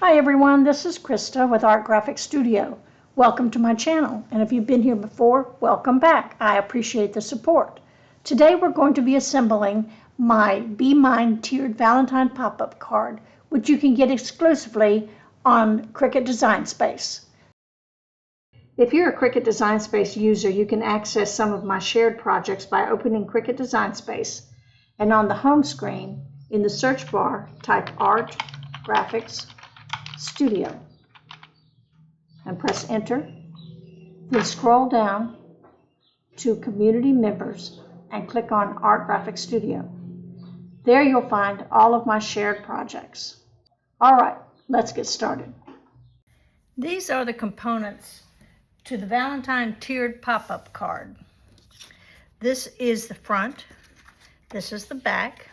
Hi everyone, this is Krista with Art Graphic Studio. Welcome to my channel, and if you've been here before, welcome back. I appreciate the support. Today we're going to be assembling my Be Mine tiered Valentine pop-up card, which you can get exclusively on Cricut Design Space. If you're a Cricut Design Space user, you can access some of my shared projects by opening Cricut Design Space, and on the home screen, in the search bar, type Art Graphics Studio and press enter. Then scroll down to Community Members and click on Art Graphics Studio. There you'll find all of my shared projects. All right, let's get started. These are the components to the Valentine tiered pop-up card. This is the front. This is the back.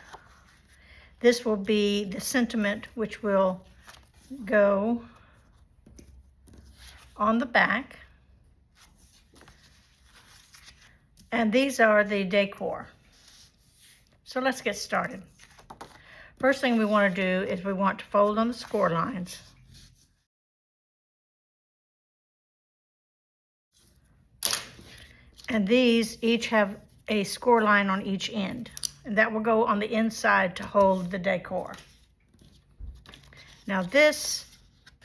This will be the sentiment, which will go on the back, and these are the decor. So let's get started. First thing we want to do is we want to fold on the score lines. And these each have a score line on each end, and that will go on the inside to hold the decor. Now the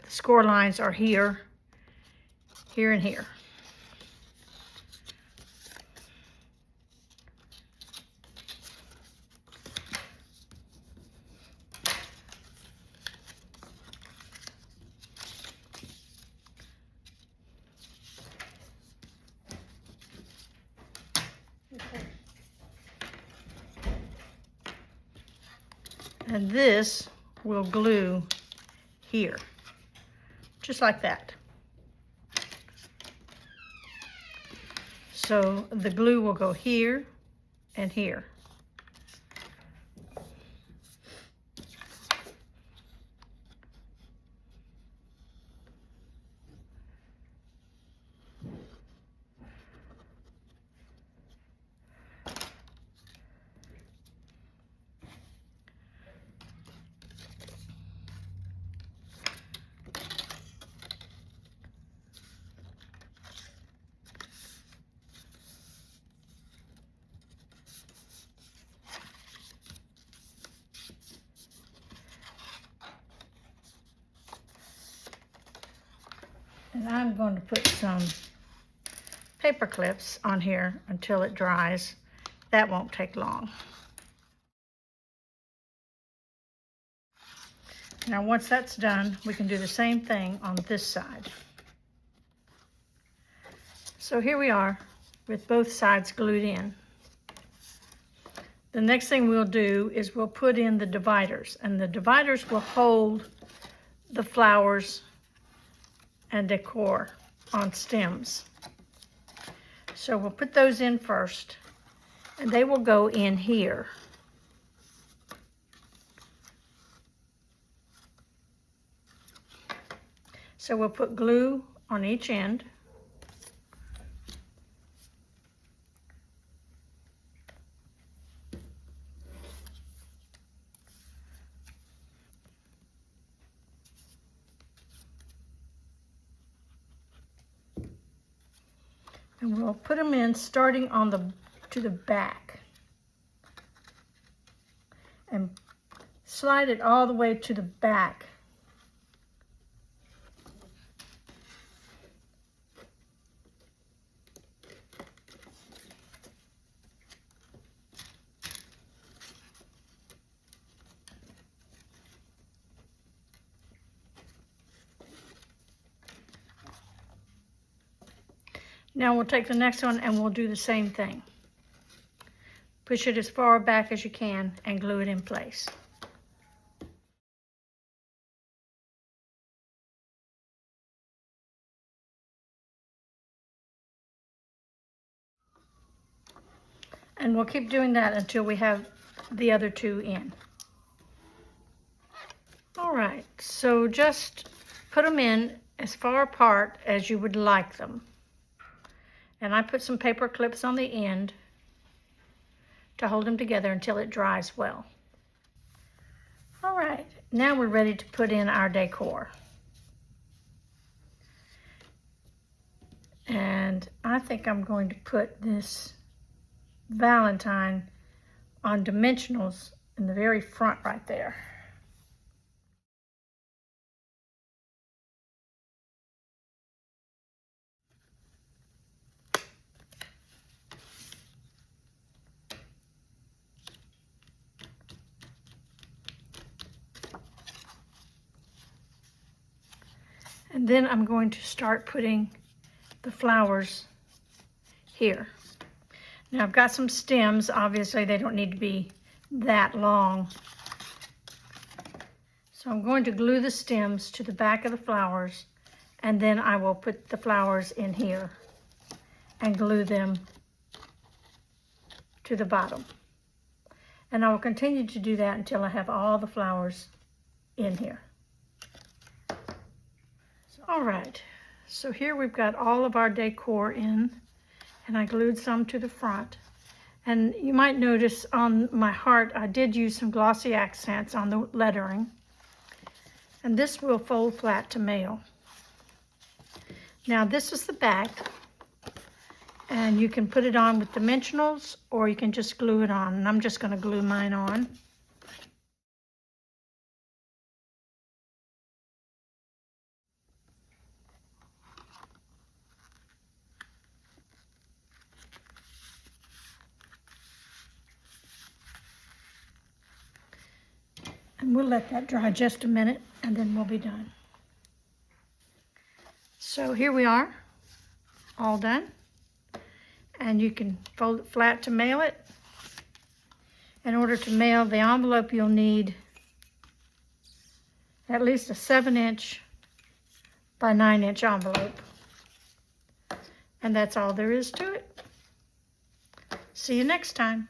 score lines are here, here, and here. And this will glue here, just like that. So the glue will go here and here. And I'm going to put some paper clips on here until it dries. That won't take long. Now once that's done, we can do the same thing on this side. So here we are with both sides glued in. The next thing we'll do is we'll put in the dividers, and the dividers will hold the flowers and decor on stems. So we'll put those in first, and they will go in here. So we'll put glue on each end. And we'll put them in starting on to the back and slide it all the way to the back. Now we'll take the next one and we'll do the same thing. Push it as far back as you can and glue it in place. And we'll keep doing that until we have the other two in. All right, so just put them in as far apart as you would like them. And I put some paper clips on the end to hold them together until it dries well. All right, Now we're ready to put in our decor. And I think I'm going to put this Valentine on dimensionals in the very front right there. And then I'm going to start putting the flowers here. Now I've got some stems. Obviously they don't need to be that long. So I'm going to glue the stems to the back of the flowers, and then I will put the flowers in here and glue them to the bottom. And I will continue to do that until I have all the flowers in here. All right, so here we've got all of our decor in, and I glued some to the front. And you might notice on my heart, I did use some glossy accents on the lettering. And this will fold flat to mail. Now this is the back, and you can put it on with dimensionals, or you can just glue it on. And I'm just going to glue mine on. And we'll let that dry just a minute, and then we'll be done. So here we are, all done. And you can fold it flat to mail it. In order to mail the envelope, you'll need at least a 7-inch by 9-inch envelope. And that's all there is to it. See you next time.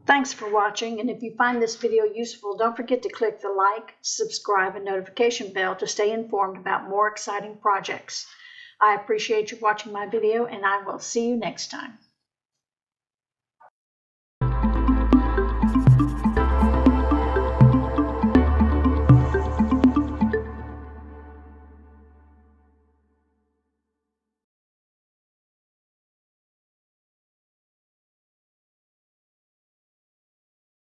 Thanks for watching, and if you find this video useful, don't forget to click the like, subscribe, and notification bell to stay informed about more exciting projects. I appreciate you watching my video, and I will see you next time.